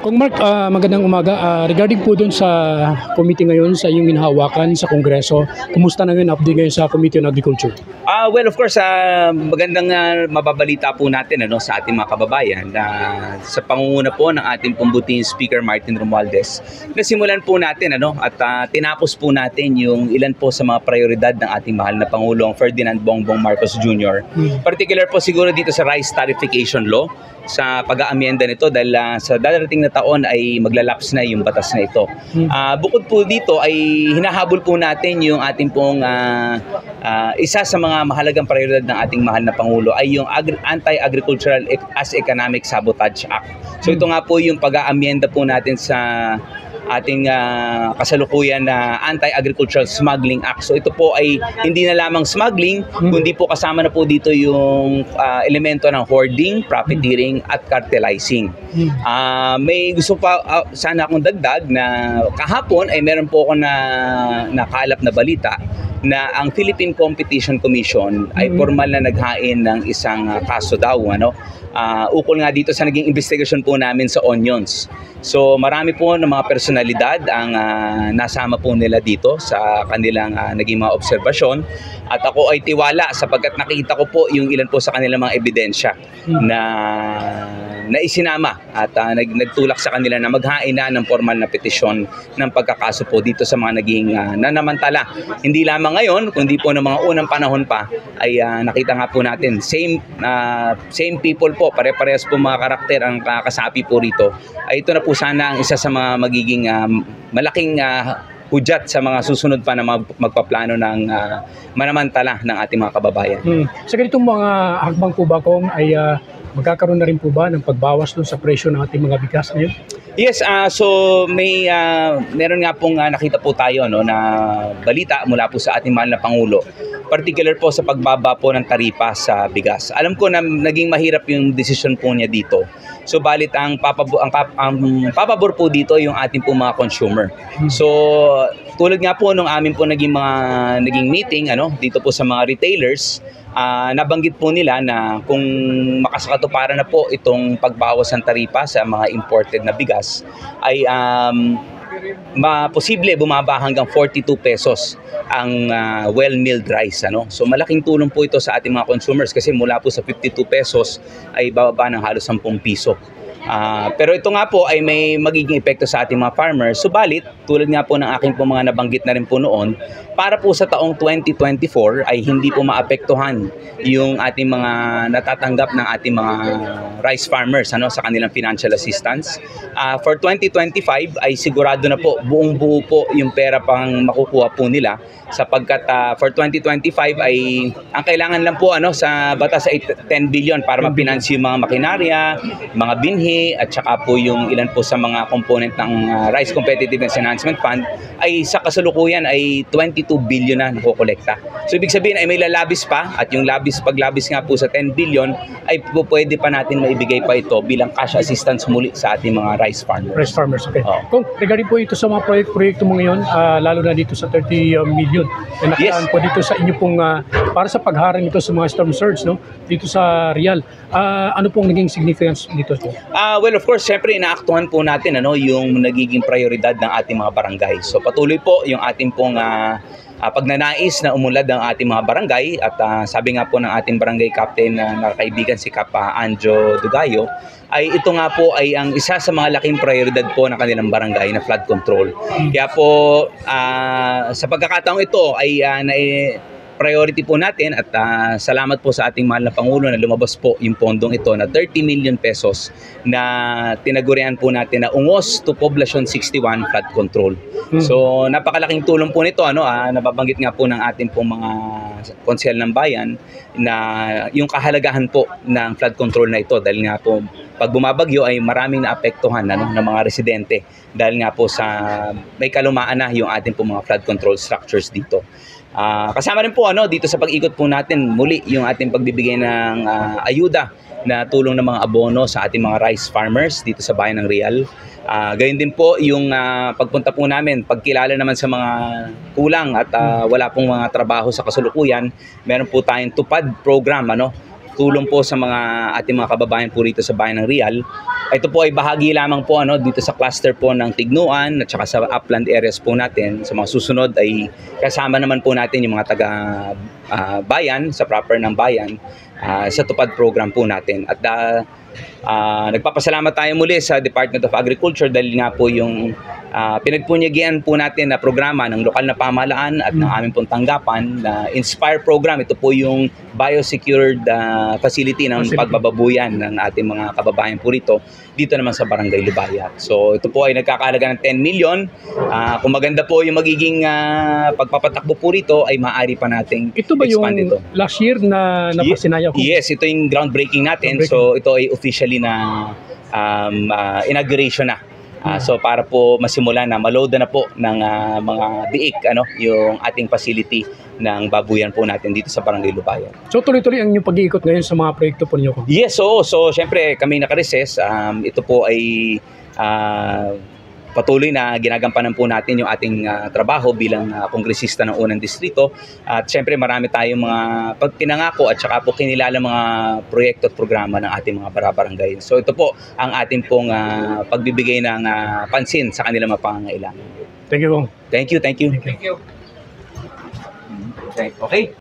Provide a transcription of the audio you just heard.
Kung Mark, magandang umaga. Regarding po dun sa committee ngayon sa iyong hinahawakan sa Kongreso, kumusta na ngayon update ngayon sa Committee on Agriculture? Well, of course, magandang mababalita po natin sa ating mga kababayan na sa pangunguna po ng ating pumbuting Speaker Martin Romualdez. Nasimulan po natin at tinapos po natin yung ilan po sa mga prioridad ng ating mahal na Pangulong Ferdinand Bongbong Marcos Jr. Particular po siguro dito sa Rice Tarification Law, sa pag-aamyenda nito dahil sa darating na taon ay maglalaps na yung batas na ito. Bukod po dito ay hinahabol po natin yung ating pong isa sa mga mahalagang prioridad ng ating mahal na Pangulo ay yung Anti-Agricultural as Economic Sabotage Act. So ito nga po yung pag-aamyenda po natin sa ating kasalukuyan na Anti-Agricultural Smuggling Act. So ito po ay hindi na lamang smuggling, kundi po kasama na po dito yung elemento ng hoarding, profiteering at cartelizing. May gusto pa sana akong dagdag na kahapon ay meron po ako na nakaalap na balita na ang Philippine Competition Commission ay formal na naghain ng isang kaso daw ukol nga dito sa naging investigasyon po namin sa onions. So marami po ng mga personalidad ang nasama po nila dito sa kanilang naging mga obserbasyon at ako ay tiwala sapagkat nakita ko po yung ilan po sa kanilang mga ebidensya na isinama at nagtulak sa kanila na maghain na ng formal na petisyon ng pagkakaso po dito sa mga naging nanamantala. Hindi lamang ngayon, kundi po ng mga unang panahon pa ay nakita nga po natin same people po, pare-parehas po mga karakter ang kasapi po rito. Ay ito na po sana ang isa sa mga magiging malaking hudyat sa mga susunod pa na magpaplano ng manamantala ng ating mga kababayan. Sa ganitong mga hakbang po ba kung ay magkakaroon na rin po ba ng pagbawas dun sa presyo ng ating mga bigas ngayon? Yes, so meron nga pong nakita po tayo na balita mula po sa ating mahal na Pangulo. Particular po sa pagbaba po ng taripa sa bigas. Alam ko na naging mahirap yung desisyon po niya dito. So balit ang papabor po dito yung ating po mga consumer. So tulad nga po nung amin po naging meeting dito po sa mga retailers, nabanggit po nila na kung makasakatuparan na po itong pagbawas ng taripa sa mga imported na bigas ay posible bumaba hanggang 42 pesos ang well-milled rice. So malaking tulong po ito sa ating mga consumers kasi mula po sa 52 pesos ay bababa ng halos 10 piso. Pero ito nga po ay may magiging epekto sa ating mga farmers. Subalit, tulad nga po ng aking po mga nabanggit na rin po noon, para po sa taong 2024 ay hindi po maapektuhan yung ating mga natatanggap ng ating mga rice farmers sa kanilang financial assistance. For 2025 ay sigurado na po buong-buo po yung pera pang makukuha po nila sapagkat for 2025 ay ang kailangan lang po sa batas ay 10 billion para ma-finance yung mga makinarya, mga binhi at saka po yung ilan po sa mga component ng Rice Competitiveness Enhancement Fund ay sa kasalukuyan ay 22 billion na nakokolekta. So ibig sabihin ay may lalabis pa at yung paglabis nga po sa 10 billion ay pwede pa natin maibigay pa ito bilang cash assistance muli sa ating mga rice farmers. Rice farmers, okay. Kung regarding po ito sa mga proyekto mo ngayon, lalo na dito sa 30 million na nakaan po dito sa inyo pong para sa pagharang ito sa mga storm surge dito sa Real. Ano pong naging significance dito? Well, of course, syempre inaaktuhan po natin yung nagiging prioridad ng ating mga barangay. So patuloy po yung ating pong pagnanais na umunlad ng ating mga barangay at sabi nga po ng ating barangay captain na kaibigan si Kap Anjo Dugayo ay ito nga po ay ang isa sa mga laking prioridad po ng kanilang barangay na flood control. Kaya po sa pagkakataong ito ay priority po natin at salamat po sa ating mahal na Pangulo na lumabas po yung pondong ito na 30 million pesos na tinagurian po natin na Ungos to Poblacion 61 flood control. So napakalaking tulong po nito nababanggit nga po ng ating pong mga konsehal ng bayan na yung kahalagahan po ng flood control na ito dahil nga po pag bumabagyo ay maraming naapektuhan ng mga residente dahil nga po sa may kalumaan na yung ating pong mga flood control structures dito. Kasama rin po dito sa pag-ikot po natin muli yung ating pagbibigay ng ayuda na tulong ng mga abono sa ating mga rice farmers dito sa bayan ng Real. Gayon din po yung pagpunta po namin, pagkilala naman sa mga kulang at wala pong mga trabaho sa kasalukuyan, meron po tayong tupad program tulong po sa mga ating mga kababayan po rito sa bayan ng Real. Ito po ay bahagi lamang po dito sa cluster po ng Tignuan at saka sa upland areas po natin. Sa mga susunod ay kasama naman po natin yung mga taga bayan, sa proper ng bayan, sa tupad program po natin. At nagpapasalamat tayo muli sa Department of Agriculture dahil nga po yung pinagpunyagian po natin na programa ng lokal na pamahalaan at ng aming pong tanggapan na Inspire program. Ito po yung biosecured facility ng pagbababuyan ng ating mga kababayan po rito dito naman sa Barangay Lubayat. So ito po ay nagkakahalaga ng 10 million. Kung maganda po yung magiging pagpapatakbo po rito ay maaari pa nating Ito ba yung expand ito. last year na napasinaya ko? Yes, ito yung groundbreaking natin. So ito ay officially na inauguration na. So para po masimulan na maload na po ng mga biik yung ating facility ng babuyan po natin dito sa Barangay Lubayan. So tuloy-tuloy ang inyong pag-iikot ngayon sa mga proyekto po ninyo? Yes, so syempre kami naka-recess. Ito po ay patuloy na ginagampanan po natin yung ating trabaho bilang kongresista ng unang distrito. At syempre marami tayong mga pagpinangako at saka po kinilala mga proyekto at programa ng ating mga barangay. So ito po ang ating pong pagbibigay ng pansin sa kanilang mga pangangailangan. Thank you, Kong. Thank you. Thank you. Okay.